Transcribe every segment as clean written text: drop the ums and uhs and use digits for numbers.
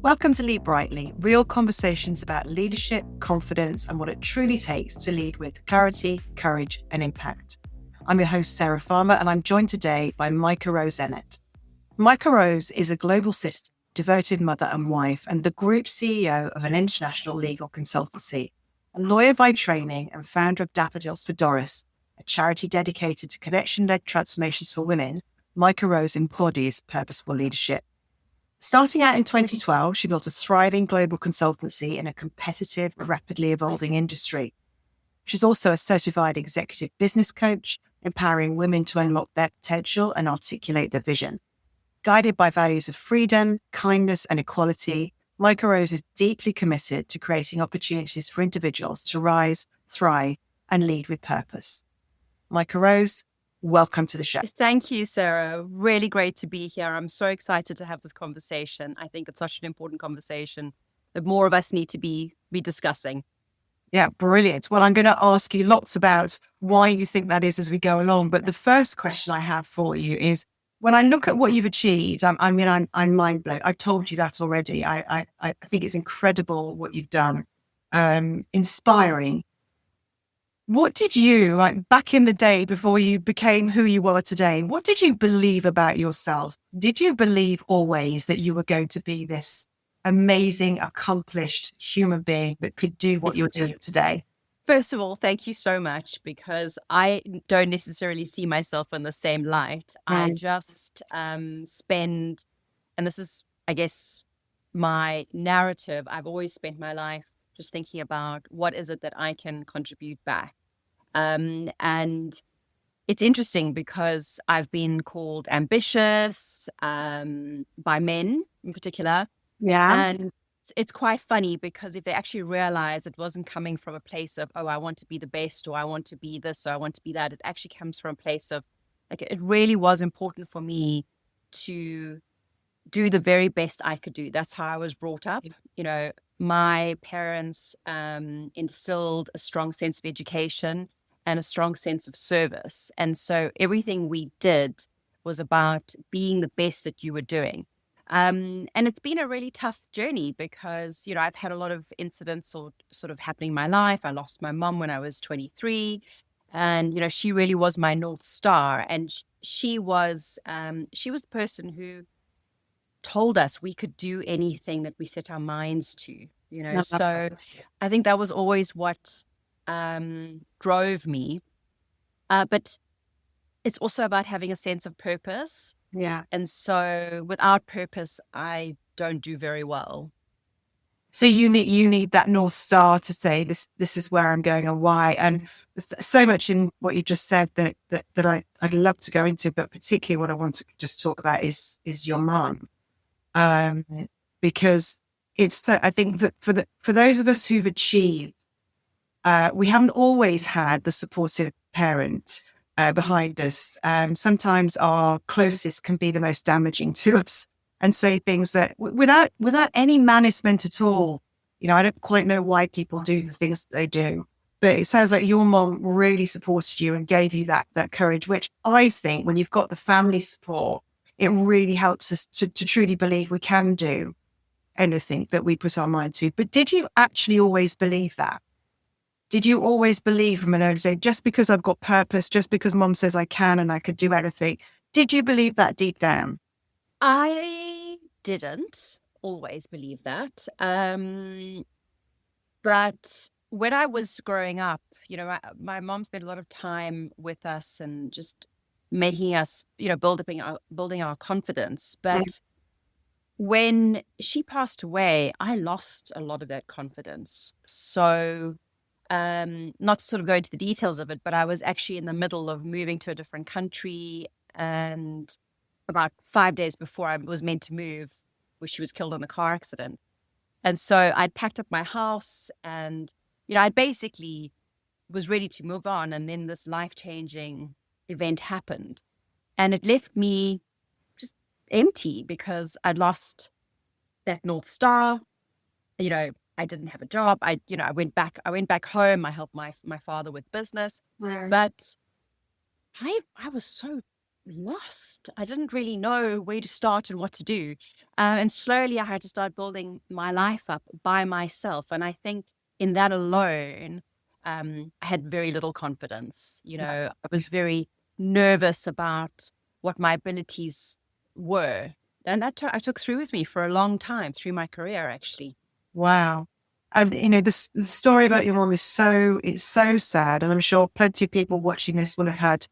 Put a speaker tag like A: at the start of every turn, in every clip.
A: Welcome to Lead Brightly, real conversations about leadership, confidence, and what it truly takes to lead with clarity, courage, and impact. I'm your host, Sarah Farmer, and I'm joined today by Micha-Rose Emmett. Micha-Rose is a global citizen, devoted mother and wife, and the group CEO of an international legal consultancy, a lawyer by training and founder of Daffodils for Doris, a charity dedicated to connection-led transformations for women. Micha-Rose embodies purposeful leadership. Starting out in 2012, she built a thriving global consultancy in a competitive, rapidly evolving industry. She's also a certified executive business coach, empowering women to unlock their potential and articulate their vision. Guided by values of freedom, kindness, and equality, Micha-Rose is deeply committed to creating opportunities for individuals to rise, thrive, and lead with purpose. Micha-Rose, welcome to the show.
B: Thank you, Sarah. Really great to be here. I'm so excited to have this conversation. I think it's such an important conversation that more of us need to be discussing.
A: Yeah, brilliant. Well, I'm going to ask you lots about why you think that is as we go along. But the first question I have for you is, when I look at what you've achieved, I'm mind blown. I've told you that already. I think it's incredible what you've done. Inspiring. What did you, like back in the day before you became who you are today, what did you believe about yourself? Did you believe always that you were going to be this amazing, accomplished human being that could do what you're doing today?
B: First of all, thank you so much, because I don't necessarily see myself in the same light. I just spend, and this is, I guess, my narrative. I've always spent my life just thinking about what is it that I can contribute back. And it's interesting because I've been called ambitious by men in particular.
A: Yeah.
B: And it's quite funny, because if they actually realize it wasn't coming from a place of, oh, I want to be the best, or I want to be this, or I want to be that, it actually comes from a place of, like, it really was important for me to do the very best I could do. That's how I was brought up. You know, my parents instilled a strong sense of education and a strong sense of service. And so everything we did was about being the best that you were doing. And it's been a really tough journey, because, you know, I've had a lot of incidents sort of happening in my life. I lost my mom when I was 23. And, you know, she really was my North Star. And she was the person who told us we could do anything that we set our minds to, you know. So I think that was always what drove me. But it's also about having a sense of purpose.
A: Yeah.
B: And so without purpose, I don't do very well.
A: So you need that North Star to say this is where I'm going and why. And there's so much in what you just said that I'd love to go into, but particularly what I want to just talk about is your mom. Because I think that for those of us who've achieved, we haven't always had the supportive parent behind us. Sometimes our closest can be the most damaging to us and say things that without any management at all. You know, I don't quite know why people do the things that they do, but it sounds like your mom really supported you and gave you that courage, which I think when you've got the family support, it really helps us to truly believe we can do anything that we put our mind to. But did you actually always believe that? Did you always believe from an early day, just because I've got purpose, just because mom says I can and I could do anything? Did you believe that deep down?
B: I didn't always believe that. But when I was growing up, you know, my mom spent a lot of time with us and just making us, you know, building our confidence. But when she passed away, I lost a lot of that confidence. So not to sort of go into the details of it, but I was actually in the middle of moving to a different country, and about 5 days before I was meant to move, where she was killed in a car accident. And so I'd packed up my house, and, you know, I basically was ready to move on. And then this life-changing event happened, and it left me just empty, because I'd lost that North Star. You know, I didn't have a job. I went back home. I helped my father with business, but I was so lost. I didn't really know where to start and what to do. And slowly I had to start building my life up by myself. And I think in that alone, I had very little confidence. I was very nervous about what my abilities were. And that I took through with me for a long time through my career, actually.
A: Wow. The story about your mom it's so sad. And I'm sure plenty of people watching this will have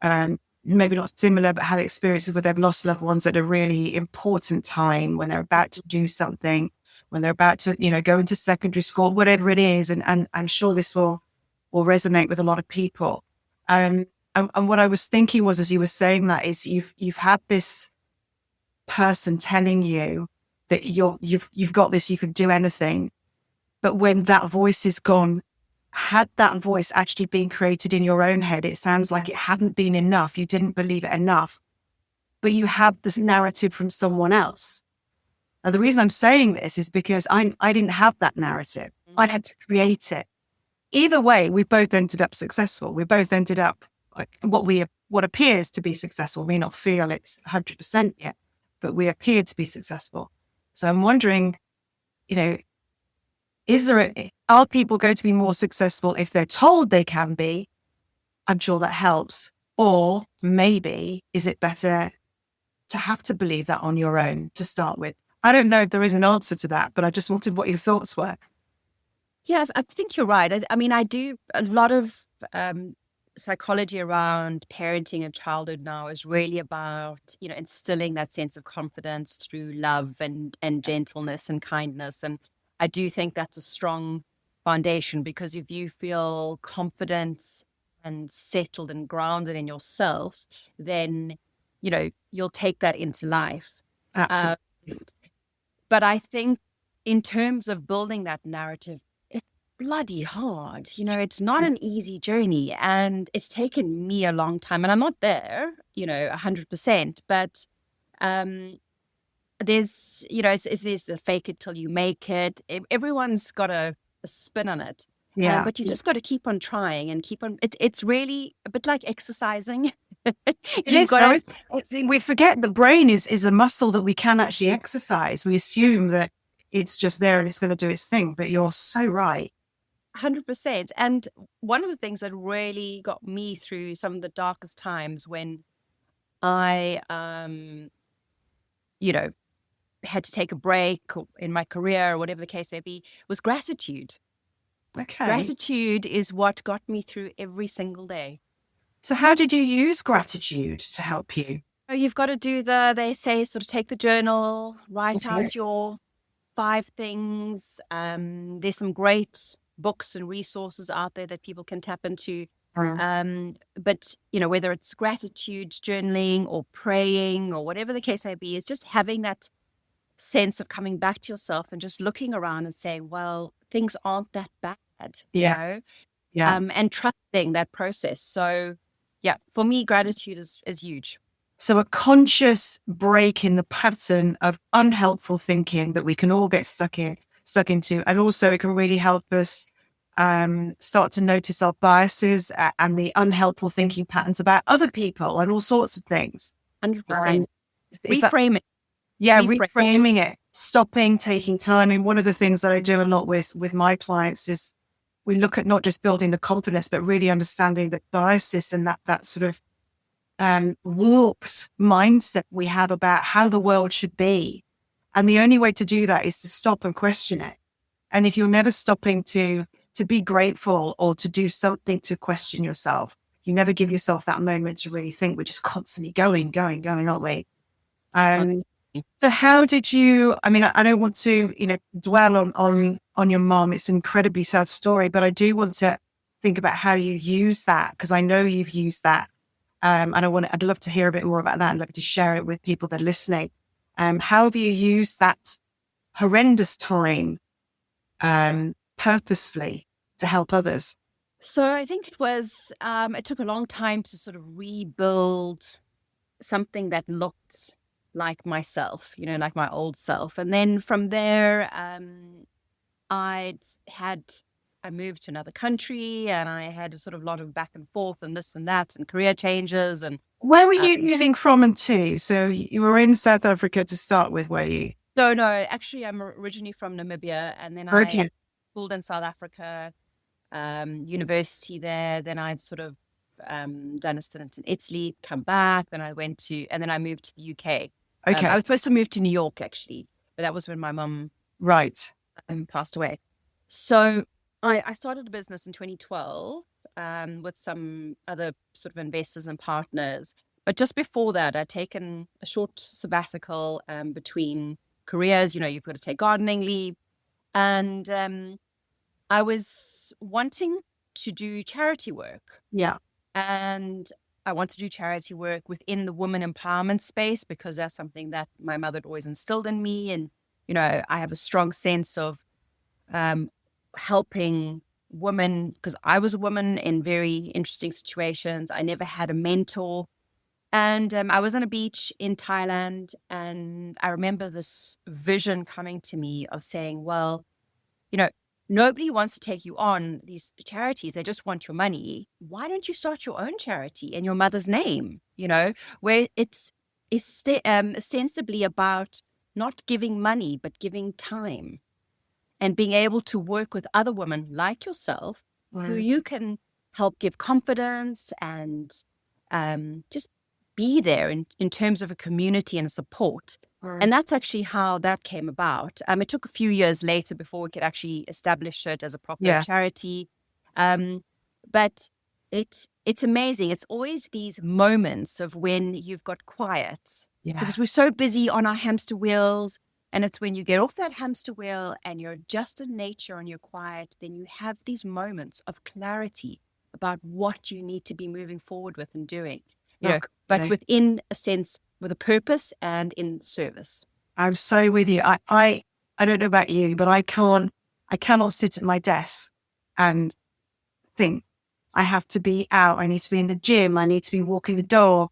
A: had, maybe not similar, but had experiences where they've lost loved ones at a really important time when they're about to do something, when they're about to, go into secondary school, whatever it is. And I'm sure this will resonate with a lot of people. And what I was thinking was, as you were saying that, is you've had this person telling you that you've got this, you can do anything. But when that voice is gone, had that voice actually been created in your own head, it sounds like it hadn't been enough. You didn't believe it enough, but you had this narrative from someone else. Now, the reason I'm saying this is because I didn't have that narrative. I had to create it. Either way, we both ended up successful. We both ended up like what appears to be successful. We may not feel it's 100% yet, but we appear to be successful. So I'm wondering, are people going to be more successful if they're told they can be? I'm sure that helps. Or maybe is it better to have to believe that on your own to start with? I don't know if there is an answer to that, but I just wanted what your thoughts were.
B: Yeah, I think you're right. I mean, I do a lot of psychology around parenting and childhood now is really about, instilling that sense of confidence through love and gentleness and kindness. And I do think that's a strong foundation, because if you feel confident and settled and grounded in yourself, then, you'll take that into life.
A: Absolutely.
B: But I think in terms of building that narrative, it's bloody hard. It's not an easy journey, and it's taken me a long time, and I'm not there, 100%, but there's, there's the fake it till you make it. Everyone's got a spin on it.
A: Yeah.
B: But you just got to keep on trying and keep on. It's really a bit like exercising.
A: We forget the brain is a muscle that we can actually exercise. We assume that it's just there and it's going to do its thing, but you're so right.
B: 100%. And one of the things that really got me through some of the darkest times when I, had to take a break in my career or whatever the case may be, was gratitude.
A: Okay.
B: Gratitude is what got me through every single day.
A: So how did you use gratitude to help you?
B: You've got to do they say, sort of take the journal, write out your 5 things. There's some great books and resources out there that people can tap into. But, whether it's gratitude journaling or praying or whatever the case may be, it's just having that sense of coming back to yourself and just looking around and saying, well, things aren't that bad, and trusting that process. So, yeah, for me, gratitude is huge.
A: So a conscious break in the pattern of unhelpful thinking that we can all get stuck into. And also it can really help us start to notice our biases and the unhelpful thinking patterns about other people and all sorts of things.
B: 100%. Reframe it.
A: Yeah, reframing it, stopping, taking time. And one of the things that I do a lot with my clients is we look at not just building the confidence, but really understanding the biases and that sort of warped mindset we have about how the world should be. And the only way to do that is to stop and question it. And if you're never stopping to be grateful or to do something to question yourself, you never give yourself that moment to really think. We're just constantly going, aren't we? So how did you, I mean, I don't want to, dwell on your mom. It's an incredibly sad story, but I do want to think about how you use that, because I know you've used that. And I'd love to hear a bit more about that and love to share it with people that are listening. How do you use that horrendous time purposefully to help others?
B: So I think it took a long time to sort of rebuild something that looked like myself, like my old self. And then from there, I'd had I moved to another country, and I had a sort of lot of back and forth and this and that and career changes. And
A: Where were you moving from and to? So you were in South Africa to start with, were you?
B: no, actually, I'm originally from Namibia, and then I
A: Okay.
B: schooled in South Africa, university there. Then I'd sort of done a stint in Italy, come back. Then and then I moved to the UK.
A: Okay.
B: I was supposed to move to New York actually, but that was when my mum
A: Right.
B: passed away. So I started a business in 2012 with some other sort of investors and partners. But just before that, I'd taken a short sabbatical between careers. You've got to take gardening leave. And I was wanting to do charity work.
A: Yeah.
B: And I want to do charity work within the women empowerment space because that's something that my mother had always instilled in me. And, I have a strong sense of helping women because I was a woman in very interesting situations. I never had a mentor. And I was on a beach in Thailand, and I remember this vision coming to me of saying, well, nobody wants to take you on these charities. They just want your money. Why don't you start your own charity in your mother's name, where it's ostensibly about not giving money, but giving time and being able to work with other women like yourself who you can help give confidence and just be there in terms of a community and support. And that's actually how that came about. It took a few years later before we could actually establish it as a proper charity. But it's amazing. It's always these moments of when you've got quiet because we're so busy on our hamster wheels. And it's when you get off that hamster wheel and you're just in nature and you're quiet, then you have these moments of clarity about what you need to be moving forward with and doing, but within a sense, with a purpose and in service.
A: I'm so with you. I don't know about you, but I cannot sit at my desk and think I have to be out. I need to be in the gym. I need to be walking the dog.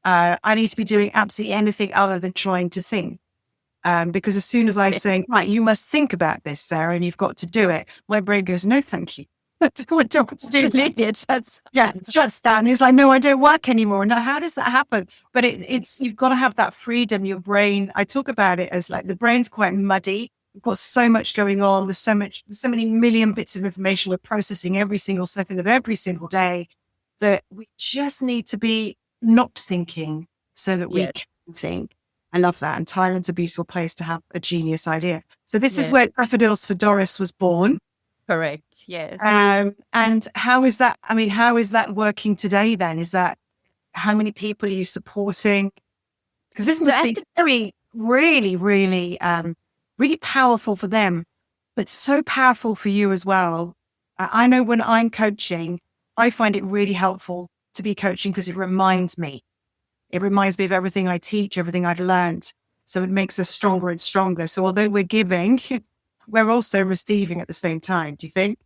A: I need to be doing absolutely anything other than trying to think. Because as soon as I say, right, you must think about this, Sarah, and you've got to do it, my brain goes, no, thank you. I don't want to do that. It shuts down. It's like, no, I don't work anymore. No, how does that happen? But it's you've got to have that freedom. Your brain, I talk about it as like the brain's quite muddy. We've got so much going on. There's so many million bits of information we're processing every single second of every single day that we just need to be not thinking so that we can think. I love that. And Thailand's a beautiful place to have a genius idea. So this is where Daffodils for Doris was born.
B: Correct. Yes.
A: And how is that? I mean, how is that working today then? Is that how many people are you supporting? Because this must be really, really powerful for them, but so powerful for you as well. I know when I'm coaching, I find it really helpful to be coaching because it reminds me. It reminds me of everything I teach, everything I've learned. So it makes us stronger and stronger. So although we're giving, we're also receiving at the same time. Do you think?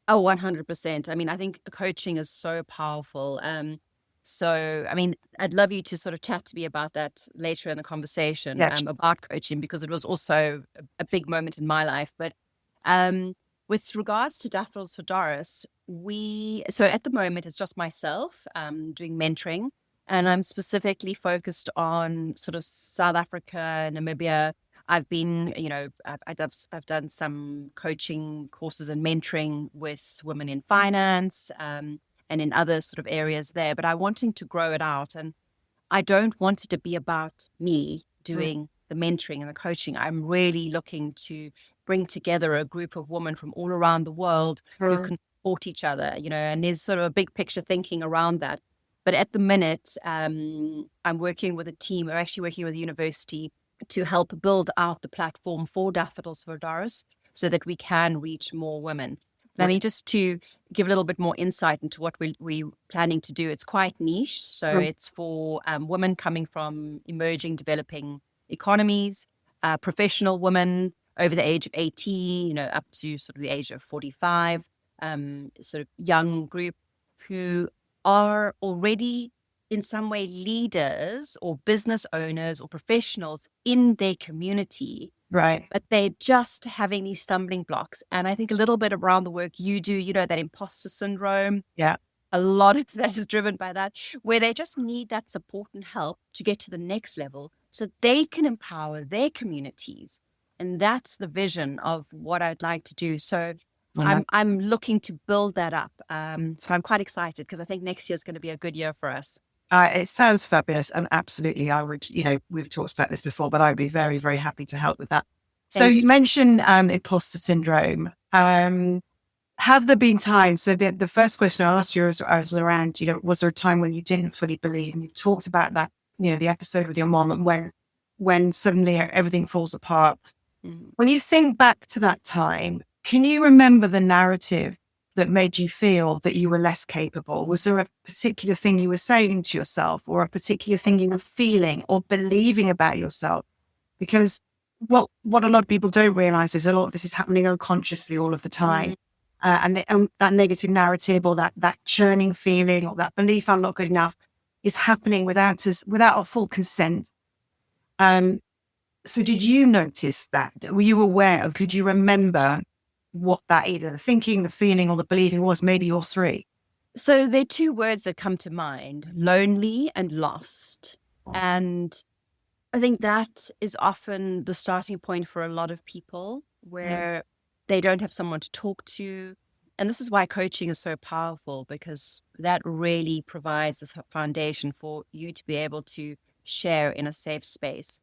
B: Oh, 100%. I mean, I think coaching is so powerful. So, I mean, I'd love you to sort of chat to me about that later in the conversation about coaching, because it was also a big moment in my life. But with regards to Daffodils for Doris, so at the moment, it's just myself doing mentoring. And I'm specifically focused on sort of South Africa, Namibia. I've been, I've done some coaching courses and mentoring with women in finance and in other sort of areas there. But I'm wanting to grow it out. And I don't want it to be about me doing the mentoring and the coaching. I'm really looking to bring together a group of women from all around the world who can support each other, and there's sort of a big picture thinking around that. But at the minute, I'm working with a team. We're actually working with a university to help build out the platform for Daffodils for Doris so that we can reach more women. And I mean, just to give a little bit more insight into what we're planning to do, it's quite niche. So it's for women coming from emerging, developing economies, professional women over the age of 18, up to sort of the age of 45, sort of young group who are already in some way leaders or business owners or professionals in their community,
A: Right.
B: but they're just having these stumbling blocks. And I think a little bit around the work you do, that imposter syndrome,
A: Yeah.
B: a lot of that is driven by that, where they just need that support and help to get to the next level so they can empower their communities. And that's the vision of what I'd like to do. So I'm looking to build that up. So I'm quite excited because I think next year is going to be a good year for us.
A: It sounds fabulous, and absolutely, I would. We've talked about this before, but I'd be very, very happy to help with that. So
B: Thank
A: you
B: you.
A: mentioned imposter syndrome. Have there been times? So the first question I asked you was around, was there a time when you didn't fully believe? And you talked about that, the episode with your mom, and when suddenly everything falls apart.
B: Mm.
A: When you think back to that time, can you remember the narrative that made you feel that you were less capable? Was there a particular thing you were saying to yourself, or a particular thing you were feeling or believing about yourself? Because what a lot of people don't realize is a lot of this is happening unconsciously all of the time. And that negative narrative, or that churning feeling, or that belief I'm not good enough, is happening without our full consent. So did you notice that? Were you aware of, could you remember what that, either the thinking, the feeling, or the believing was, maybe all three?
B: So there are two words that come to mind: lonely and lost. And I think that is often the starting point for a lot of people, where they don't have someone to talk to. And this is why coaching is so powerful, because that really provides this foundation for you to be able to share in a safe space.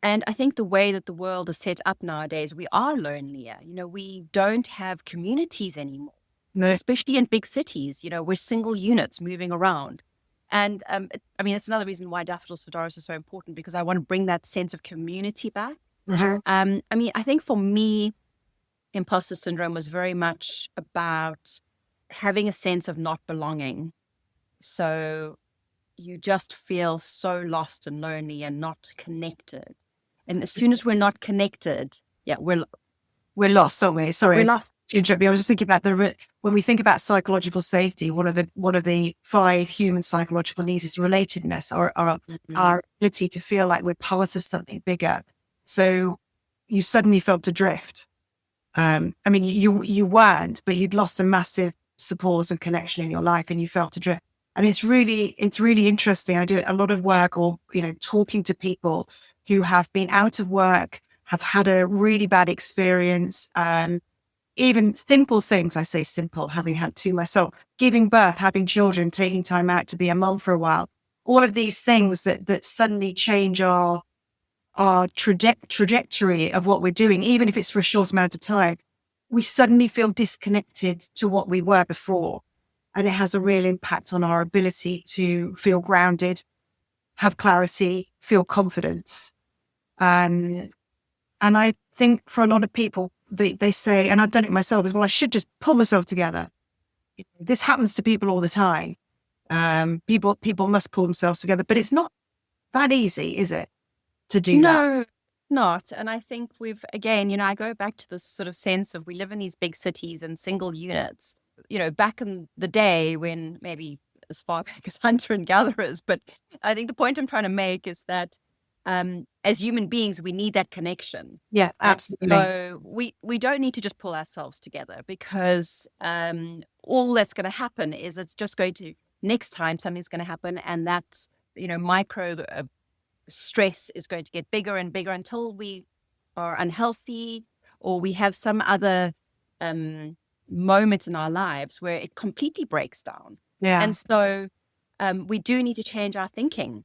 B: And I think the way that the world is set up nowadays, we are lonelier. We don't have communities anymore,
A: No.
B: especially in big cities. We're single units moving around. And it's another reason why Daffodils for Doris is so important, because I want to bring that sense of community back. I think for me, imposter syndrome was very much about having a sense of not belonging. So you just feel so lost and lonely and not connected. And as soon as we're not connected, we're
A: lost, aren't we? Sorry,
B: we're lost.
A: to interrupt you. I was just thinking about when we think about psychological safety, one of the 5 human psychological needs is relatedness, or our ability to feel like we're part of something bigger. So you suddenly felt adrift. You weren't, but you'd lost a massive support and connection in your life, and you felt adrift. And it's really interesting. I do a lot of work, or talking to people who have been out of work, have had a really bad experience. Even simple things, I say simple, having had 2 myself, giving birth, having children, taking time out to be a mom for a while. All of these things that suddenly change our trajectory of what we're doing, even if it's for a short amount of time. We suddenly feel disconnected to what we were before. And it has a real impact on our ability to feel grounded, have clarity, feel confidence. And I think for a lot of people, they say, and I've done it myself as well, I should just pull myself together. This happens to people all the time. People must pull themselves together, but it's not that easy, is it, to do that?
B: No, not. And I think I go back to this sort of sense of, we live in these big cities and single units. Back in the day, when maybe as far back as hunter and gatherers, but I think the point I'm trying to make is that as human beings, we need that connection.
A: Yeah, absolutely.
B: So we don't need to just pull ourselves together, because all that's going to happen is it's just going to, next time something's going to happen, and that micro stress is going to get bigger and bigger until we are unhealthy, or we have some other moment in our lives where it completely breaks down.
A: Yeah.
B: And so we do need to change our thinking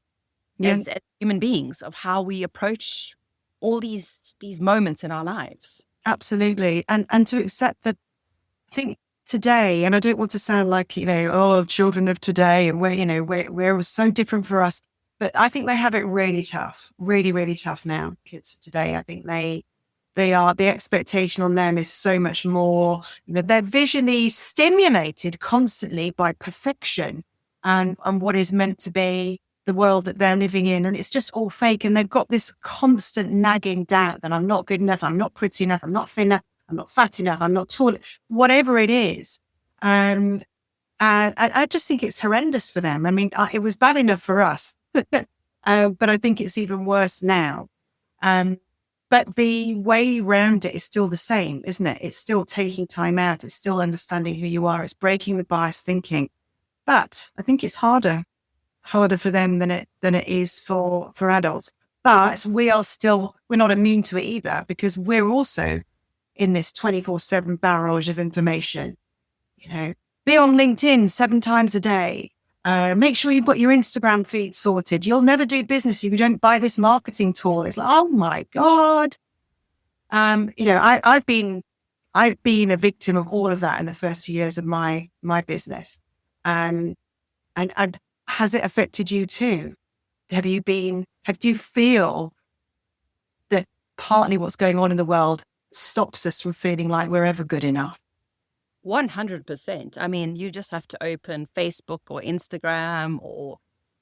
B: as human beings, of how we approach all these moments in our lives.
A: Absolutely. And to accept that, I think today, and I don't want to sound like, children of today, and we're so different for us, but I think they have it really tough, really, really tough now. Kids today, I think the expectation on them is so much more, they're visually stimulated constantly by perfection and what is meant to be the world that they're living in. And it's just all fake. And they've got this constant nagging doubt that I'm not good enough, I'm not pretty enough, I'm not thin enough, I'm not fat enough, I'm not tall, whatever it is. And I just think it's horrendous for them. It was bad enough for us, but I think it's even worse now. But the way around it is still the same, isn't it? It's still taking time out. It's still understanding who you are. It's breaking the bias thinking. But I think it's harder for them than it is for adults. But we're not immune to it either, because we're also in this 24/7 barrage of information. Be on LinkedIn 7 times a day. Make sure you've got your Instagram feed sorted. You'll never do business if you don't buy this marketing tool. It's like, oh my God. I've been a victim of all of that in the first few years of my business. And has it affected you too? Do you feel that partly what's going on in the world stops us from feeling like we're ever good enough?
B: 100%. I mean, you just have to open Facebook or Instagram or,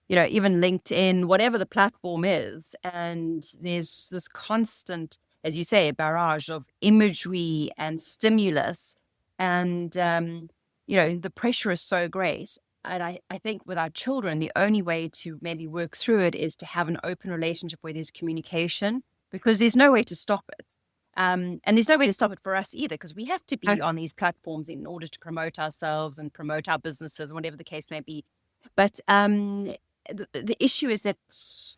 B: even LinkedIn, whatever the platform is. And there's this constant, as you say, barrage of imagery and stimulus. And, the pressure is so great. And I think with our children, the only way to maybe work through it is to have an open relationship where there's communication, because there's no way to stop it. And there's no way to stop it for us either, because we have to be on these platforms in order to promote ourselves and promote our businesses, whatever the case may be. But the issue is that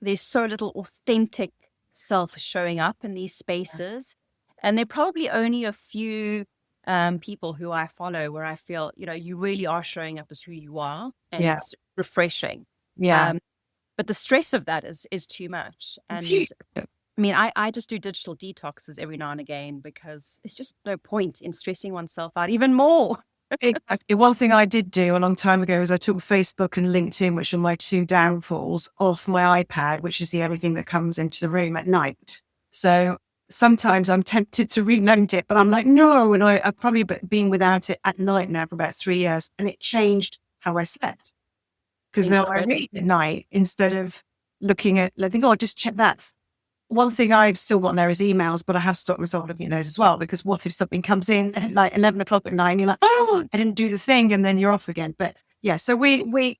B: there's so little authentic self showing up in these spaces. And there are probably only a few people who I follow where I feel, you really are showing up as who you are, and it's refreshing.
A: Yeah.
B: But the stress of that is too much. And I mean, I just do digital detoxes every now and again, because there's just no point in stressing oneself out even more.
A: Exactly. One thing I did do a long time ago is I took Facebook and LinkedIn, which are my two downfalls, off my iPad, which is the everything that comes into the room at night. So sometimes I'm tempted to reload it, but I'm like, no. And I've probably been without it at night now for about 3 years, and it changed how I slept. Because now I read at night instead of looking at, I think, just check that. One thing I've still got there is emails, but I have stopped myself looking at those as well, because what if something comes in at like 11 o'clock at night and you're like, oh, I didn't do the thing, and then you're off again. But yeah, so we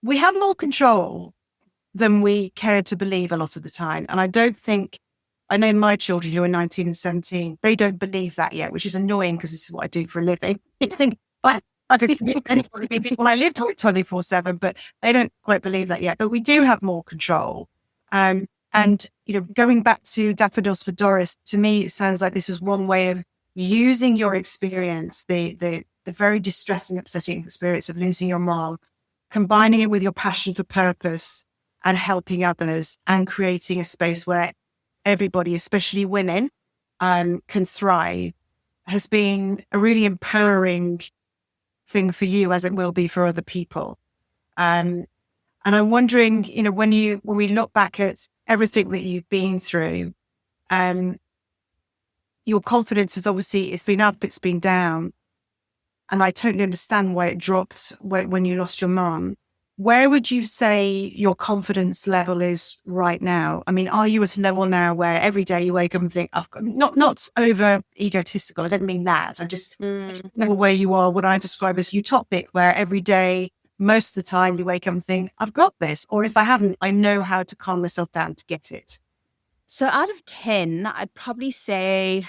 A: have more control than we care to believe a lot of the time. And I know my children who are 19 and 17, they don't believe that yet, which is annoying because this is what I do for a living. I think, I could when I lived 24/7, but they don't quite believe that yet. But we do have more control. And going back to Daffodils for Doris, to me, it sounds like this is one way of using your experience, the very distressing, upsetting experience of losing your mom, combining it with your passion for purpose and helping others, and creating a space where everybody, especially women, can thrive, has been a really empowering thing for you, as it will be for other people. And I'm wondering, when we look back at everything that you've been through, your confidence is obviously, it's been up, it's been down. And I totally understand why it dropped when you lost your mom. Where would you say your confidence level is right now? I mean, are you at a level now where every day you wake up and think, I've got, not over egotistical, I don't mean that. I just know where you are, what I describe as utopic, where every day, most of the time you wake up and think, I've got this. Or if I haven't, I know how to calm myself down to get it.
B: So out of 10, I'd probably say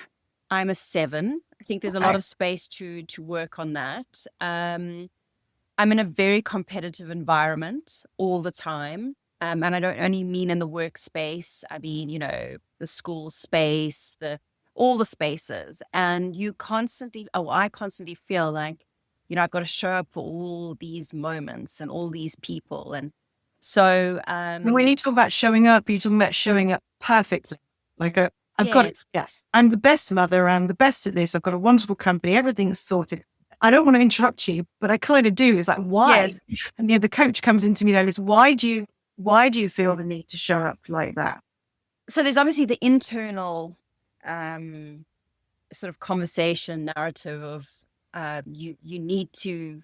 B: I'm a 7. I think there's a lot of space to work on that. I'm in a very competitive environment all the time. And I don't only mean in the workspace. I mean, the school space, all the spaces. And I constantly feel like, I've got to show up for all these moments and all these people. And so
A: when you talk about showing up, you're talking about showing up perfectly. Like I've got it. Yes, I'm the best mother. I'm the best at this. I've got a wonderful company. Everything's sorted. I don't want to interrupt you, but I kind of do. It's like, why? Yes. And the coach comes into me there is, why do you feel the need to show up like that?
B: So there's obviously the internal sort of conversation narrative of you need to,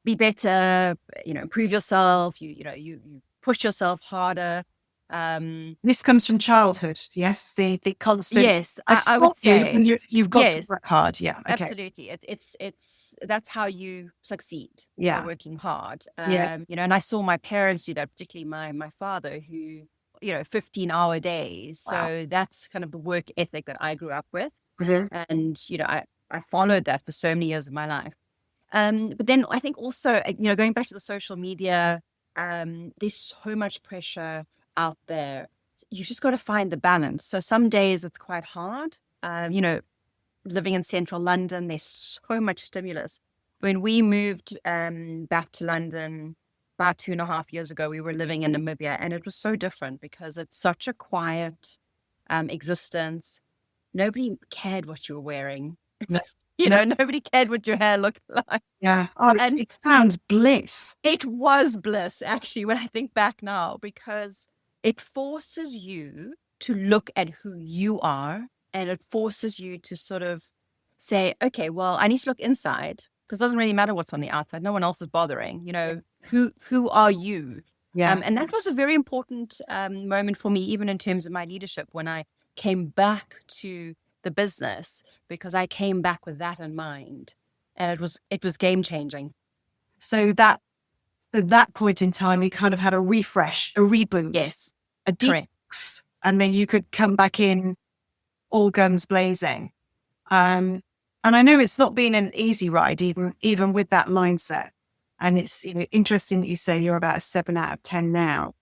B: be better, improve yourself, you push yourself harder.
A: This comes from childhood, yes. The constant.
B: Yes, I would say
A: you've got to work hard. Yeah, okay.
B: Absolutely. It's that's how you succeed.
A: Yeah,
B: by working hard. And I saw my parents do that, particularly my father, who 15-hour days.
A: Wow.
B: So that's kind of the work ethic that I grew up with.
A: Brilliant.
B: And, I followed that for so many years of my life. But then I think also, going back to the social media, there's so much pressure out there. You just got to find the balance. So some days it's quite hard. Living in central London, there's so much stimulus. When we moved back to London about 2.5 years ago, we were living in Namibia, and it was so different because it's such a quiet existence. Nobody cared what you were wearing.
A: No.
B: Nobody cared what your hair looked like.
A: Yeah. Oh,
B: And
A: it sounds bliss.
B: it was bliss, actually, when I think back now, because it forces you to look at who you are, and it forces you to sort of say, okay, well, I need to look inside because it doesn't really matter what's on the outside. No one else is bothering. Who are you?
A: Yeah.
B: And that was a very important moment for me, even in terms of my leadership, when I came back to the business, because I came back with that in mind, and it was game changing.
A: So that at that point in time, you kind of had a refresh, a reboot,
B: Yes,
A: a
B: correct.
A: detox, and then you could come back in all guns blazing. And I know it's not been an easy ride, even with that mindset. And it's interesting that you say you're about a 7 out of 10 now.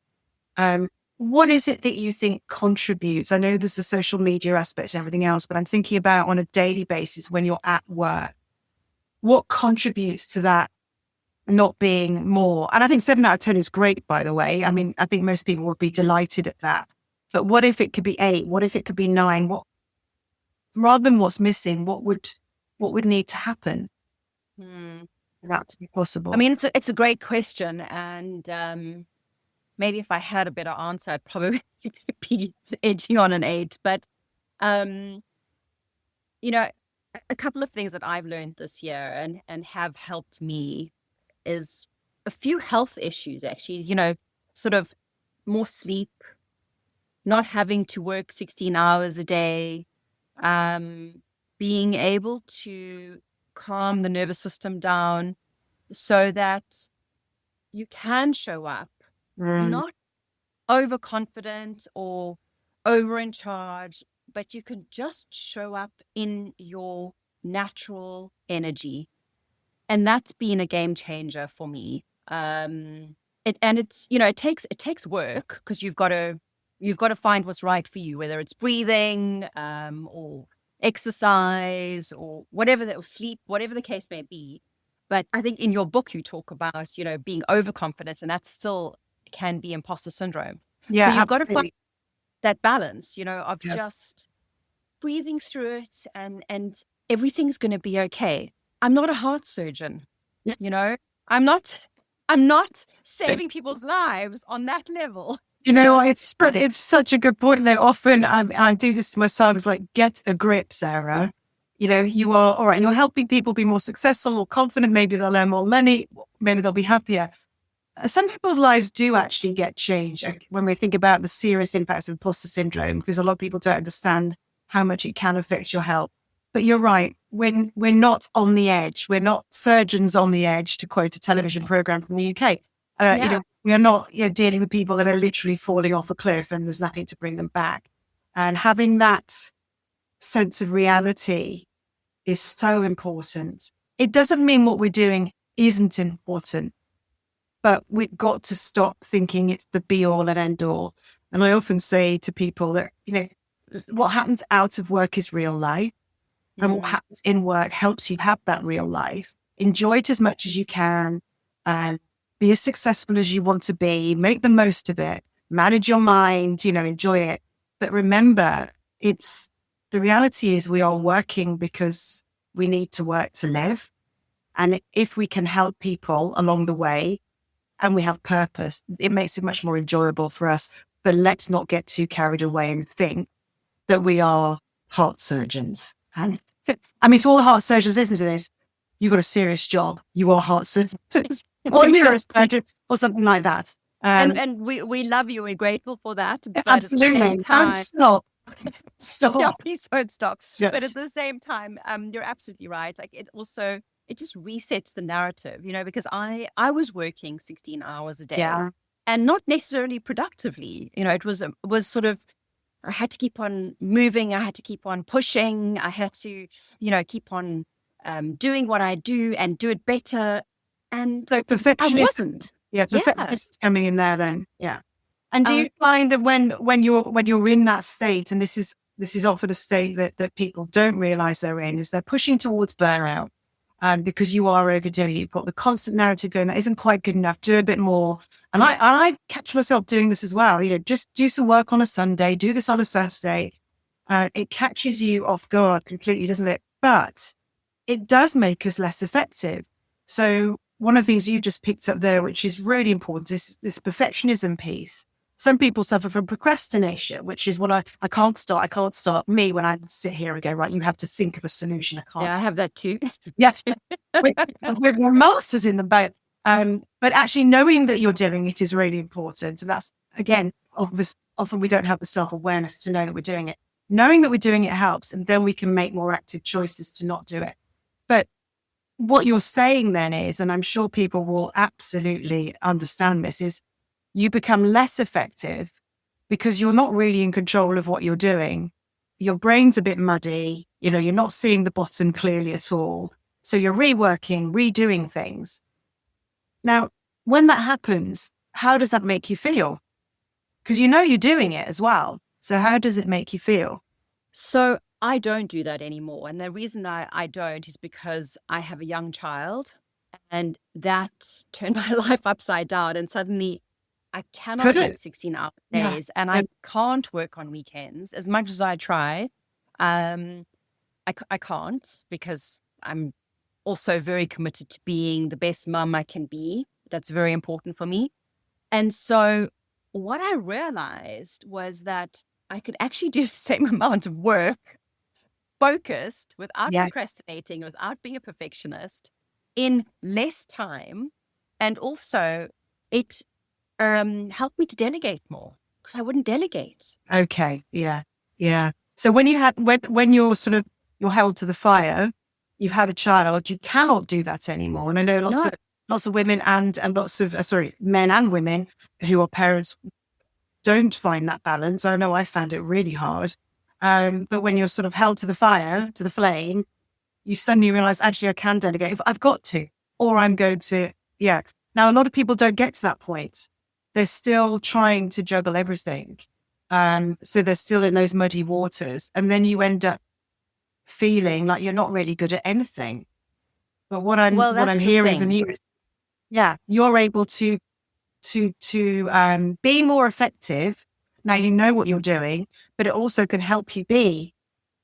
A: What is it that you think contributes? I know there's the social media aspect and everything else, but I'm thinking about on a daily basis when you're at work, what contributes to that not being more? And I think 7 out of 10 is great, by the way. I mean, I think most people would be delighted at that. But what if it could be 8? What if it could be 9? Rather than what's missing, what would need to happen for that to be possible?
B: I mean, it's a great question, and maybe if I had a better answer, I'd probably be edging on an 8. But a couple of things that I've learned this year and have helped me is a few health issues, actually. Sort of more sleep, not having to work 16 hours a day, being able to calm the nervous system down so that you can show up not overconfident or over in charge, but you can just show up in your natural energy. And that's been a game changer for me. It takes work, because you've got to find what's right for you, whether it's breathing, or exercise, or or sleep, whatever the case may be. But I think in your book you talk about, being overconfident, and that still can be imposter syndrome.
A: Yeah,
B: so you've got
A: absolutely.
B: to find that balance, of
A: Yeah.
B: just breathing through it, and everything's going to be okay. I'm not a heart surgeon,
A: Yeah.
B: I'm not saving people's lives on that level.
A: It's such a good point. Though often I do this to my son. It's like, get a grip, Sarah. You are all right. You're helping people be more successful, more confident. Maybe they'll earn more money. Maybe they'll be happier. Some people's lives do actually get changed when we think about the serious impacts of imposter syndrome, because a lot of people don't understand how much it can affect your health. But you're right. When we're not on the edge, we're not surgeons on the edge, to quote a television program from the UK. We are not dealing with people that are literally falling off a cliff and there's nothing to bring them back. And having that sense of reality is so important. It doesn't mean what we're doing isn't important, but we've got to stop thinking it's the be all and end all. And I often say to people that, what happens out of work is real life. And what happens in work helps you have that real life. Enjoy it as much as you can, and be as successful as you want to be. Make the most of it. Manage your mind, enjoy it. But remember, the reality is we are working because we need to work to live. And if we can help people along the way and we have purpose, it makes it much more enjoyable for us. But let's not get too carried away and think that we are heart surgeons. And I mean, to all the heart surgeons listening to this, you've got a serious job. You are heart surgeons or neurosurgeons or something like that.
B: And we love you. We're grateful for that. But
A: Absolutely.
B: At the same time,
A: Don't stop.
B: yeah, please don't stop.
A: Yes.
B: But at the same time, you're absolutely right. Like, it just resets the narrative, because I was working 16 hours a day.
A: Yeah.
B: and not necessarily productively. It was sort of, I had to keep on moving. I had to keep on pushing. I had to, keep on doing what I do and do it better. And
A: So
B: I
A: perfectionist,
B: wasn't.
A: yeah,
B: Yeah.
A: perfectionist coming in there then, yeah. And do
B: Um,
A: you find that when you're in that state, and this is often a state that people don't realize they're in, is they're pushing towards burnout, because you are overdoing it. You've got the constant narrative going that isn't quite good enough. Do a bit more. And I catch myself doing this as well. Just do some work on a Sunday, do this on a Saturday. It catches you off guard completely, doesn't it? But it does make us less effective. So one of the things you just picked up there, which is really important, is this perfectionism piece. Some people suffer from procrastination, which is what I can't start. I can't start. Me, when I sit here and go, right, you have to think of a solution. I can't.
B: Yeah, I have that too.
A: Yes. We're masters in them both. But actually knowing that you're doing it is really important. And that's, again, often we don't have the self-awareness to know that we're doing it. Knowing that we're doing it helps, and then we can make more active choices to not do it. But what you're saying then is, and I'm sure people will absolutely understand this, is you become less effective because you're not really in control of what you're doing. Your brain's a bit muddy. You're not seeing the bottom clearly at all. So you're reworking, redoing things. Now, when that happens, how does that make you feel? Because you're doing it as well. So how does it make you feel?
B: So I don't do that anymore. And the reason I don't is because I have a young child, and that turned my life upside down. And suddenly I cannot work 16-hour days, and I can't work on weekends as much as I try. I can't, because I'm also very committed to being the best mum I can be. That's very important for me. And so what I realized was that I could actually do the same amount of work focused, without procrastinating, without being a perfectionist, in less time. And also it helped me to delegate more, because I wouldn't delegate.
A: Okay. Yeah. Yeah. So when you're you're held to the fire, you've had a child, you cannot do that anymore. And I know lots of women and lots of, men and women who are parents don't find that balance. I know I found it really hard. But when you're sort of held to the fire, to the flame, you suddenly realize, actually, I can delegate if I've got to, or I'm going to, yeah. Now, a lot of people don't get to that point. They're still trying to juggle everything. So they're still in those muddy waters. And then you end up feeling like you're not really good at anything. But what I'm hearing from you is, you're able to be more effective. Now you know what you're doing, but it also can help you be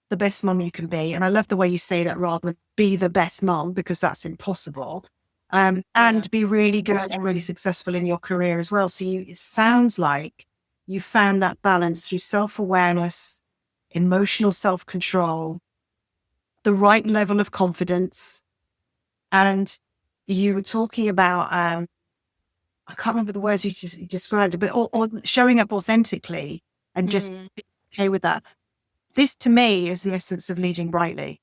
A: the best mom you can be. And I love the way you say that, rather than be the best mom, because that's impossible. And be really good and really successful in your career as well. So it sounds like you found that balance through self-awareness, emotional self-control, the right level of confidence. And you were talking about, I can't remember the words you just described, but or showing up authentically and just being okay with that. This, to me, is the essence of leading brightly.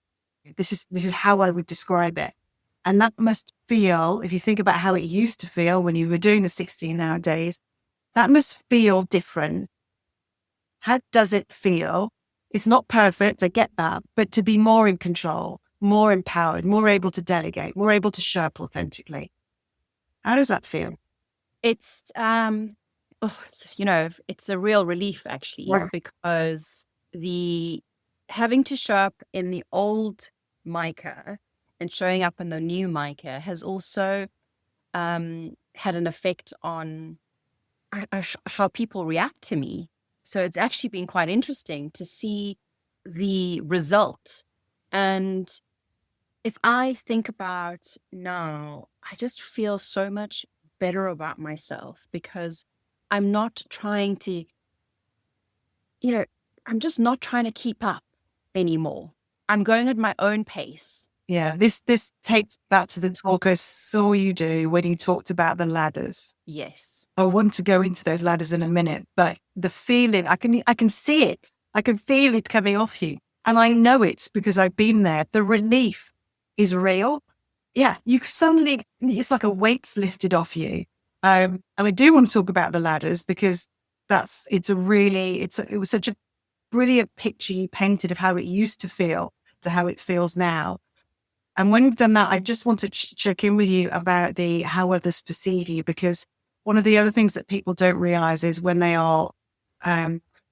A: This is how I would describe it. And that must feel, if you think about how it used to feel when you were doing the 16-hour days, that must feel different. How does it feel? It's not perfect, I get that, but to be more in control, more empowered, more able to delegate, more able to show up authentically. How does that feel?
B: It's, it's a real relief, actually, because the having to show up in the old Micah and showing up in the new Micah has also had an effect on how people react to me. So it's actually been quite interesting to see the result. And if I think about now, I just feel so much better about myself, because I'm not trying to, I'm just not trying to keep up anymore. I'm going at my own pace.
A: Yeah, this takes back to the talk I saw you do when you talked about the ladders.
B: Yes.
A: I want to go into those ladders in a minute, but the feeling, I can see it. I can feel it coming off you. And I know it's because I've been there. The relief is real. Yeah, you suddenly, it's like a weight's lifted off you. And we do want to talk about the ladders because it was such a brilliant picture you painted of how it used to feel to how it feels now. And when we've done that, I just want to check in with you about the how others perceive you, because one of the other things that people don't realize is when they are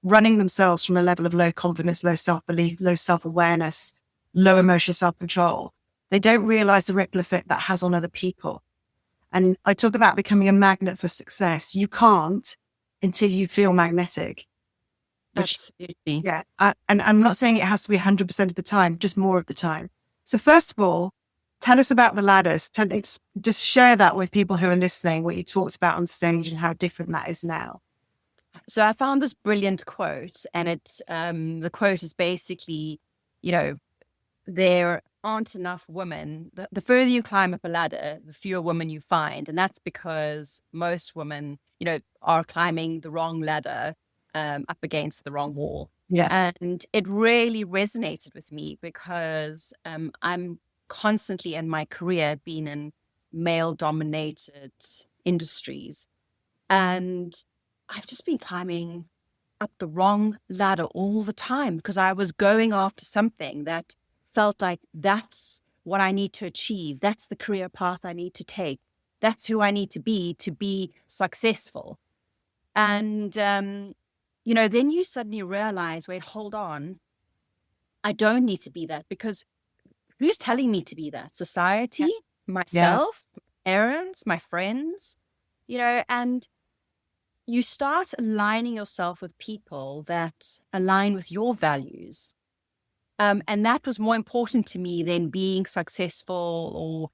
A: running themselves from a level of low confidence, low self-belief, low self-awareness, low emotional self-control, they don't realize the ripple effect that has on other people. And I talk about becoming a magnet for success. You can't until you feel magnetic. Which,
B: Absolutely.
A: yeah. And I'm not saying it has to be 100% of the time, just more of the time. So first of all, tell us about the ladders. Just share that with people who are listening, what you talked about on stage and how different that is now.
B: So I found this brilliant quote, and it's the quote is basically, there aren't enough women. The further you climb up a ladder, the fewer women you find, and that's because most women, are climbing the wrong ladder up against the wrong wall.
A: Yeah.
B: And it really resonated with me because I'm constantly in my career being in male-dominated industries, and I've just been climbing up the wrong ladder all the time because I was going after something that felt like that's what I need to achieve. That's the career path I need to take. That's who I need to be successful. And, then you suddenly realize, wait, hold on. I don't need to be that, because who's telling me to be that? Society,
A: Yeah.
B: myself, parents, my friends, and you start aligning yourself with people that align with your values. And that was more important to me than being successful or,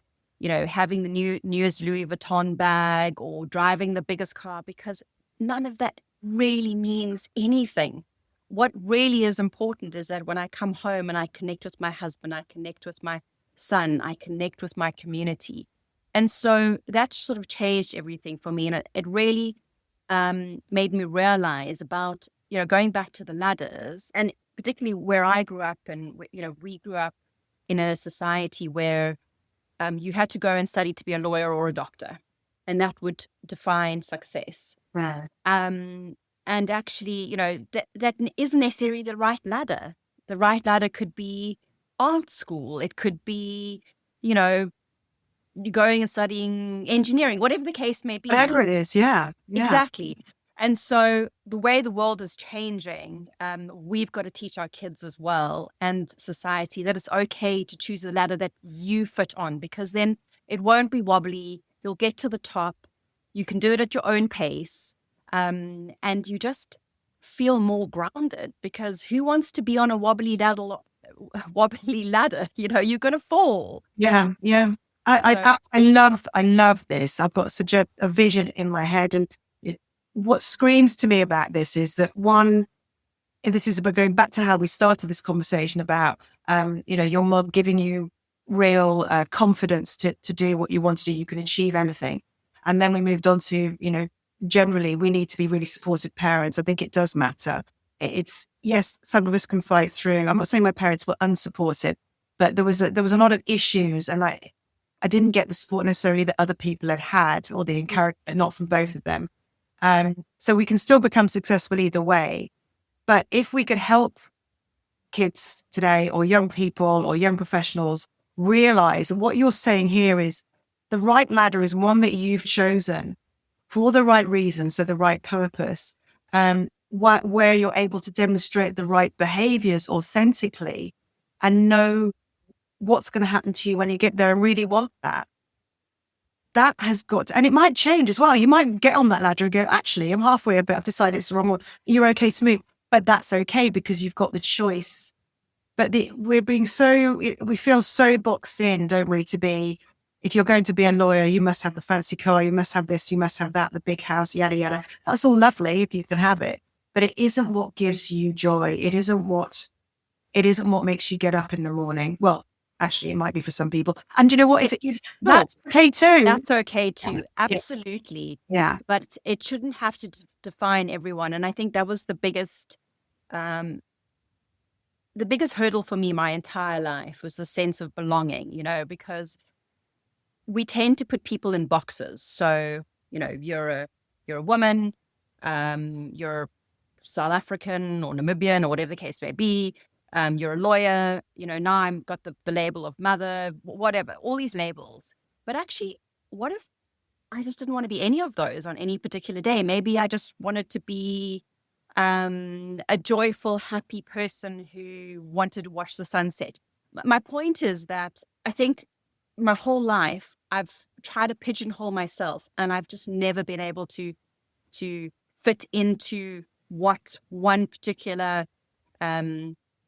B: having the newest Louis Vuitton bag or driving the biggest car, because none of that really means anything. What really is important is that when I come home and I connect with my husband, I connect with my son, I connect with my community. And so that sort of changed everything for me. And it really made me realize about, going back to the ladders, and particularly where I grew up, and, we grew up in a society where you had to go and study to be a lawyer or a doctor, and that would define success.
A: Right.
B: And actually, that isn't necessarily the right ladder. The right ladder could be art school. It could be, going and studying engineering, whatever the case may be.
A: Whatever it is. Yeah. Yeah.
B: Exactly. And so the way the world is changing, we've got to teach our kids as well, and society, that it's okay to choose the ladder that you fit on, because then it won't be wobbly. You'll get to the top. You can do it at your own pace. And you just feel more grounded, because who wants to be on a wobbly ladder? You're going to fall.
A: Yeah. Yeah. I love this. I've got such a vision in my head, and what screams to me about this is that this is about going back to how we started this conversation about, your mom giving you real confidence to do what you want to do. You can achieve anything. And then we moved on to, generally we need to be really supportive parents. I think it does matter. It's, yes, some of us can fight through. I'm not saying my parents were unsupportive, but there was a lot of issues, and I didn't get the support necessarily that other people had, or the encouragement, not from both of them. So we can still become successful either way. But if we could help kids today, or young people, or young professionals, realize, and what you're saying here is, the right ladder is one that you've chosen for the right reasons, so the right purpose, where you're able to demonstrate the right behaviors authentically and know what's going to happen to you when you get there and really want that. That has got to, and it might change as well. You might get on that ladder and go, actually, I'm halfway a bit. I've decided it's the wrong one. You're okay to move, but that's okay because you've got the choice. But we feel so boxed in, don't we, to be, if you're going to be a lawyer, you must have the fancy car, you must have this, you must have that, the big house, yada, yada. That's all lovely if you can have it, but it isn't what gives you joy. It isn't what makes you get up in the morning. Well, actually, it might be for some people. And you know what? If it is, that's okay too.
B: That's okay too. Absolutely.
A: Yeah.
B: But it shouldn't have to define everyone. And I think that was the biggest hurdle for me my entire life, was the sense of belonging, because we tend to put people in boxes. So you're a woman, you're South African or Namibian or whatever the case may be. You're a lawyer, now I've got the label of mother, whatever, all these labels. But actually, what if I just didn't want to be any of those on any particular day? Maybe I just wanted to be a joyful, happy person who wanted to watch the sunset. My point is that I think my whole life I've tried to pigeonhole myself, and I've just never been able to fit into what one particular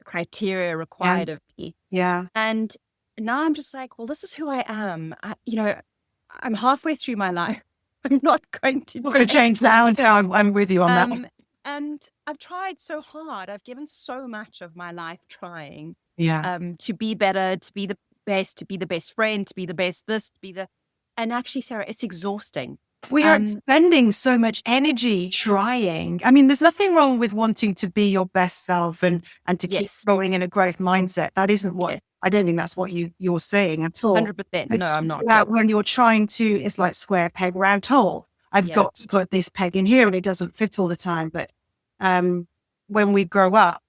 B: criteria required of me.
A: Yeah.
B: And now I'm just like, well, this is who I am. I'm halfway through my life. I'm not going to
A: change now. I'm with you on that.
B: And I've tried so hard. I've given so much of my life trying to be better, to be the best, to be the best friend, to be the best this, to be the... And actually, Sarah, it's exhausting.
A: We are spending so much energy trying. I mean, there's nothing wrong with wanting to be your best self and to keep going in a growth mindset. That isn't what... I don't think that's what you're saying at all.
B: 100%. No, I'm not.
A: When you're trying to... It's like square peg, round hole. I've got to put this peg in here and it doesn't fit all the time. But when we grow up,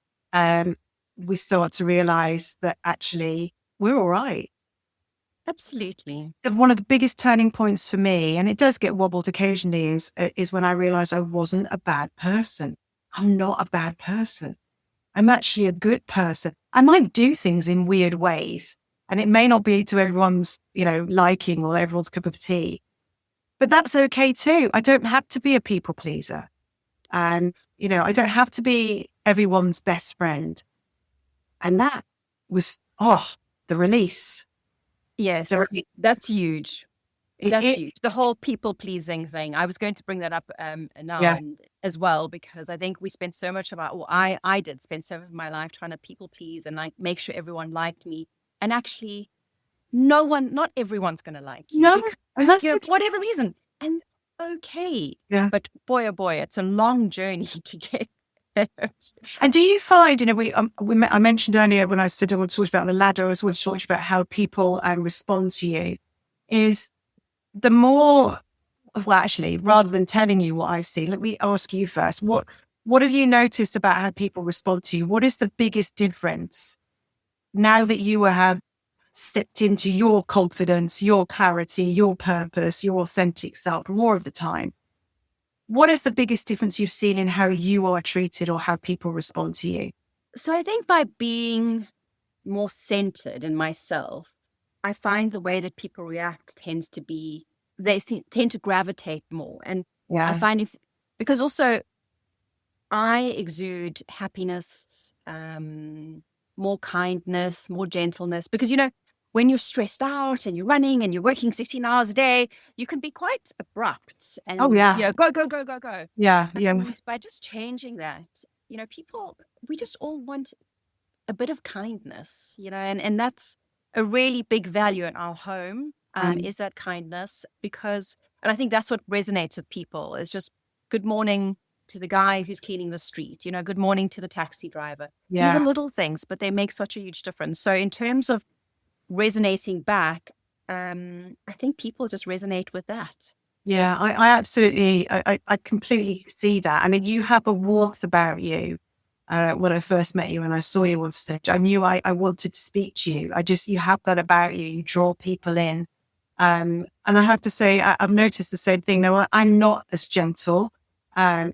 A: we start to realize that actually we're all right.
B: Absolutely.
A: One of the biggest turning points for me, and it does get wobbled occasionally, is when I realized I wasn't a bad person. I'm not a bad person. I'm actually a good person. I might do things in weird ways, and it may not be to everyone's, liking or everyone's cup of tea, but that's okay too. I don't have to be a people pleaser. And, I don't have to be everyone's best friend. And that was, the release.
B: Yes, that's huge. That's huge. The whole people-pleasing thing. I was going to bring that up now as well, because I think we spent so much I did spend so much of my life trying to people-please and make sure everyone liked me. And actually, not everyone's going to like you.
A: No,
B: because, for whatever reason. And okay.
A: Yeah.
B: But boy, oh boy, it's a long journey to get there.
A: And do you find, I mentioned earlier when I said I would talk about the ladder, I was always talking about how people respond to you, is the more, actually, rather than telling you what I've seen, let me ask you first, what have you noticed about how people respond to you? What is the biggest difference now that you have stepped into your confidence, your clarity, your purpose, your authentic self more of the time? What is the biggest difference you've seen in how you are treated or how people respond to you?
B: So I think by being more centered in myself, I find the way that people react tends to be, they tend to gravitate more. And I find because also I exude happiness, more kindness, more gentleness, because, when you're stressed out and you're running and you're working 16 hours a day, you can be quite abrupt and, go.
A: Yeah.
B: And by just changing that, people, we just all want a bit of kindness, and that's a really big value in our home, is that kindness, because, and I think that's what resonates with people, is just good morning to the guy who's cleaning the street, good morning to the taxi driver.
A: Yeah.
B: These are little things, but they make such a huge difference. So in terms of resonating back, I think people just resonate with that.
A: Yeah, I absolutely, I completely see that. I mean, you have a warmth about you. When I first met you and I saw you on stage, I knew I wanted to speak to you. You have that about you. You draw people in. And I have to say, I've noticed the same thing. Now, I'm not as gentle. I've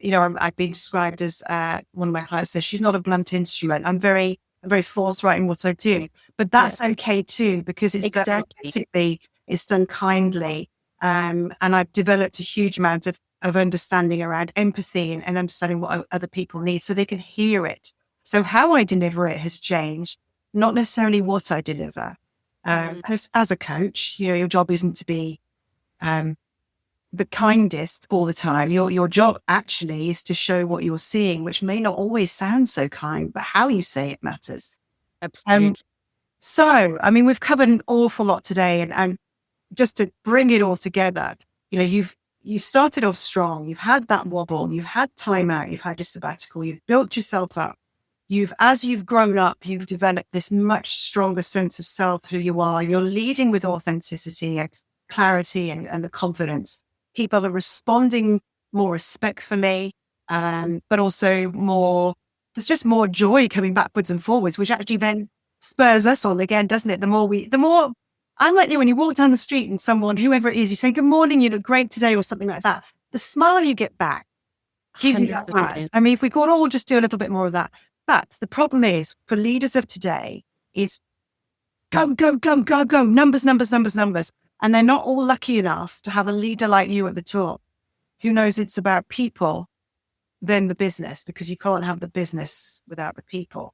A: been described as, one of my clients says, she's not a blunt instrument. I'm very forthright in what I do, but that's okay too, because it's done authentically, it's done kindly. And I've developed a huge amount of understanding around empathy and understanding what other people need so they can hear it. So how I deliver it has changed, not necessarily what I deliver. As a coach, your job isn't to be the kindest all the time. Your job actually is to show what you're seeing, which may not always sound so kind, but how you say it matters.
B: Absolutely.
A: So, I mean, we've covered an awful lot today, and just to bring it all together, you started off strong. You've had that wobble. You've had time out. You've had your sabbatical. You've built yourself up. As you've grown up, you've developed this much stronger sense of self, who you are. You're leading with authenticity and clarity and the confidence. People are responding more respectfully, but also there's just more joy coming backwards and forwards, which actually then spurs us on again, doesn't it? The more, I'm like you, when you walk down the street and someone, whoever it is, you say, good morning, you look great today, or something like that. The smile you get back gives you that buzz. I mean, if we could all just do a little bit more of that. But the problem is, for leaders of today, it's go, go, go, go, go, numbers, numbers, numbers, numbers. And they're not all lucky enough to have a leader like you at the top who knows it's about people than the business, because you can't have the business without the people.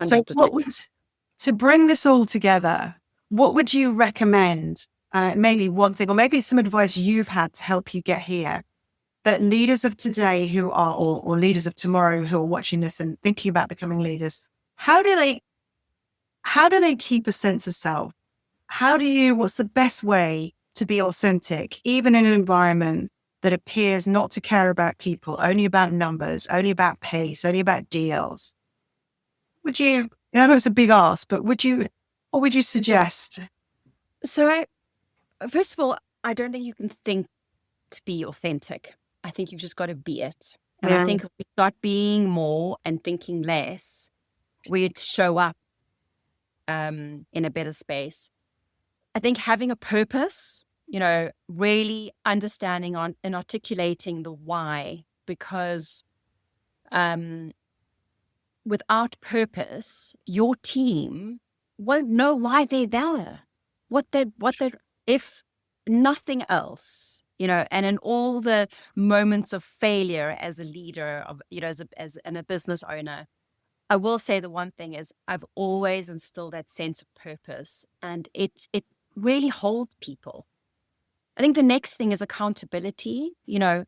B: 100%.
A: So to bring this all together, what would you recommend? Maybe one thing, or maybe some advice you've had to help you get here, that leaders of today who are, or leaders of tomorrow who are watching this and thinking about becoming leaders, how do they keep a sense of self? What's the best way to be authentic, even in an environment that appears not to care about people, only about numbers, only about pace, only about deals? I know it's a big ask, but what would you suggest?
B: So first of all, I don't think you can think to be authentic. I think you've just got to be it. And I think if we start being more and thinking less, we'd show up in a better space. I think having a purpose, really understanding and articulating the why, because without purpose, your team won't know why they're there, if nothing else, and in all the moments of failure as a leader as a business owner, I will say the one thing is I've always instilled that sense of purpose, and it really holds people. I think the next thing is accountability,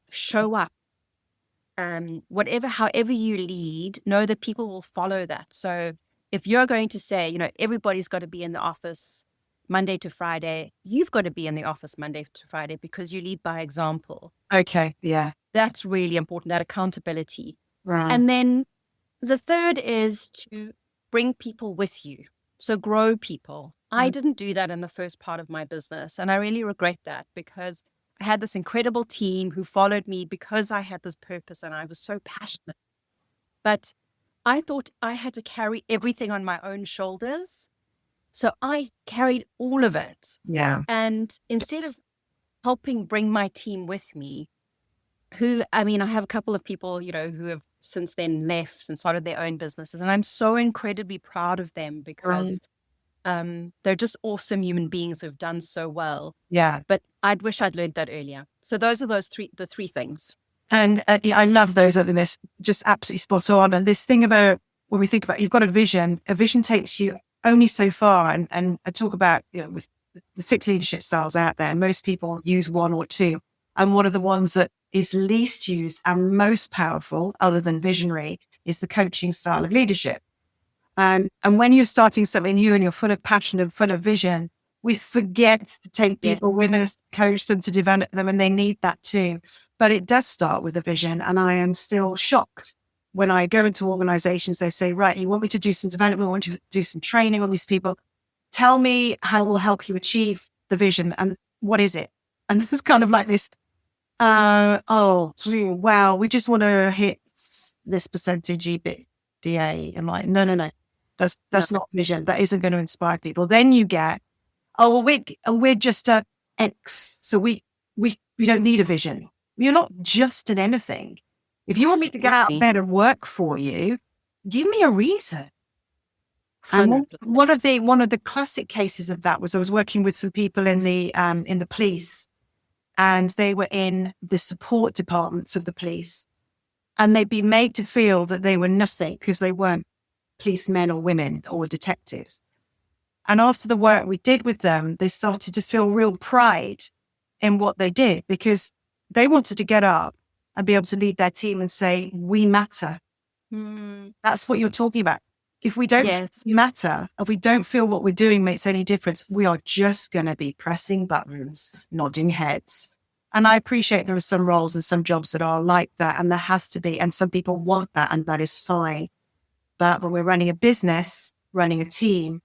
B: show up. However you lead, know that people will follow that. So if you're going to say, everybody's got to be in the office Monday to Friday, you've got to be in the office Monday to Friday because you lead by example.
A: Okay. Yeah.
B: That's really important, that accountability.
A: Right.
B: And then the third is to bring people with you. So grow people. I didn't do that in the first part of my business. And I really regret that, because I had this incredible team who followed me because I had this purpose and I was so passionate. But I thought I had to carry everything on my own shoulders. So I carried all of it.
A: Yeah.
B: And instead of helping bring my team with me, I have a couple of people, who have since then left and started their own businesses. And I'm so incredibly proud of them, because they're just awesome human beings who've done so well.
A: Yeah.
B: But I'd wish I'd learned that earlier. So those are the three things. And
A: I love those. I think that's just absolutely spot on. And this thing about, when we think about, you've got a vision takes you only so far. And I talk about, with the 6 leadership styles out there, most people use 1 or 2. And one of the ones that is least used and most powerful, other than visionary, is the coaching style of leadership. And when you're starting something new and you're full of passion and full of vision, we forget to take people with us, coach them, to develop them, and they need that too. But it does start with a vision. And I am still shocked when I go into organizations, they say, right, you want me to do some development, I want you to do some training on these people. Tell me how we'll help you achieve the vision. And what is it? And it's kind of like this, wow, we just want to hit this percentage EBITDA. I'm like, no. That's not vision. That isn't going to inspire people. Then you get, we're just a X, so we don't need a vision. You're not just an anything. If you want me to get out of bed and work for you, give me a reason. And one of the classic cases of that was I was working with some people in the police, and they were in the support departments of the police, and they'd been made to feel that they were nothing because they weren't policemen or women or detectives. And after the work we did with them, they started to feel real pride in what they did, because they wanted to get up and be able to lead their team and say, we matter. That's what you're talking about. If we don't matter, if we don't feel what we're doing makes any difference, we are just going to be pressing buttons, nodding heads. And I appreciate there are some roles and some jobs that are like that, and there has to be, and some people want that, and that is fine. But when we're running a business, running a team,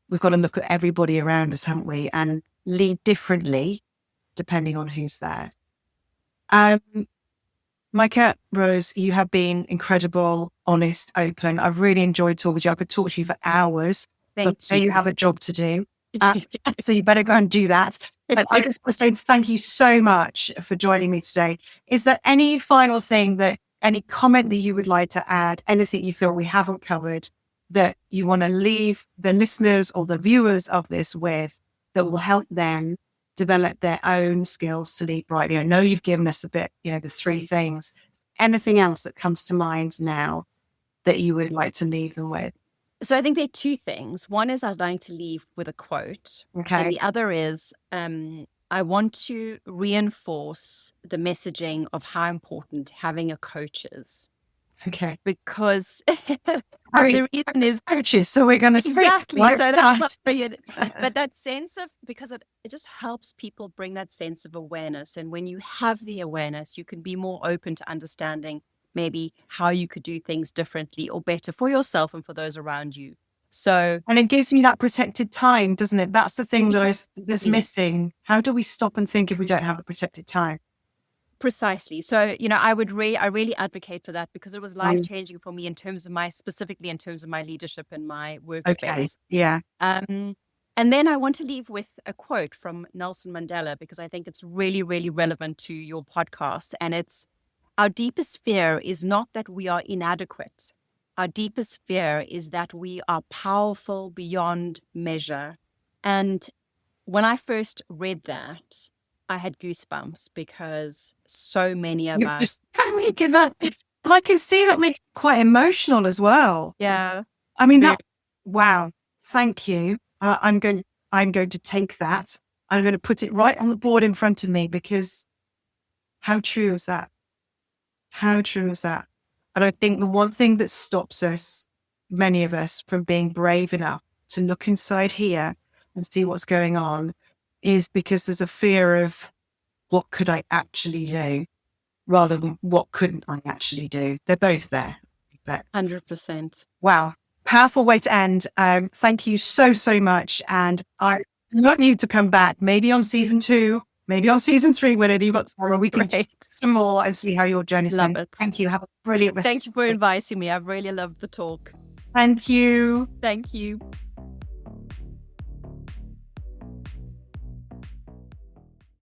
A: we've got to look at everybody around us, haven't we? And lead differently depending on who's there. Micah-Rose, you have been incredible, honest, open. I've really enjoyed talking to you. I could talk to you for hours.
B: Thank
A: but
B: you.
A: You have a job to do. So you better go and do that. But I just want to say thank you so much for joining me today. Is there any final thing any comment that you would like to add, anything you feel we haven't covered that you want to leave the listeners or the viewers of this with that will help them develop their own skills to lead brightly? I know you've given us a bit, the 3 things. Anything else that comes to mind now that you would like to leave them with?
B: So I think there are 2 things. One is I'd like to leave with a quote.
A: Okay.
B: And the other is I want to reinforce the messaging of how important having a coach is.
A: Okay.
B: Because the reason is
A: coaches. So we're going to
B: exactly. So that's but that sense of, because it just helps people bring that sense of awareness. And when you have the awareness, you can be more open to understanding maybe how you could do things differently or better for yourself and for those around you. So,
A: and it gives me that protected time, doesn't it? That's the thing that's missing. How do we stop and think if we don't have a protected time?
B: Precisely. So, I really advocate for that, because it was life-changing for me specifically in terms of my leadership in my workspace.
A: Okay. Yeah.
B: And then I want to leave with a quote from Nelson Mandela, because I think it's really, really relevant to your podcast. And it's, our deepest fear is not that we are inadequate. Our deepest fear is that we are powerful beyond measure. And when I first read that, I had goosebumps, because so many of us.
A: I can see that makes it quite emotional as well.
B: Yeah.
A: I mean, wow. Thank you. I'm going to take that. I'm going to put it right on the board in front of me, because how true is that? How true is that? And I think the one thing that stops us, many of us, from being brave enough to look inside here and see what's going on is because there's a fear of what could I actually do rather than what couldn't I actually do. They're both there. But
B: 100%.
A: Wow. Powerful way to end. Thank you so, so much. And I want you to come back, maybe on season 2, maybe on season 3, whenever you've got some more. We can take some more and see how your journey's
B: Love
A: been.
B: it.
A: Thank you. Have a brilliant rest.
B: Thank you for inviting me. I've really loved the talk.
A: Thank you.
B: Thank you.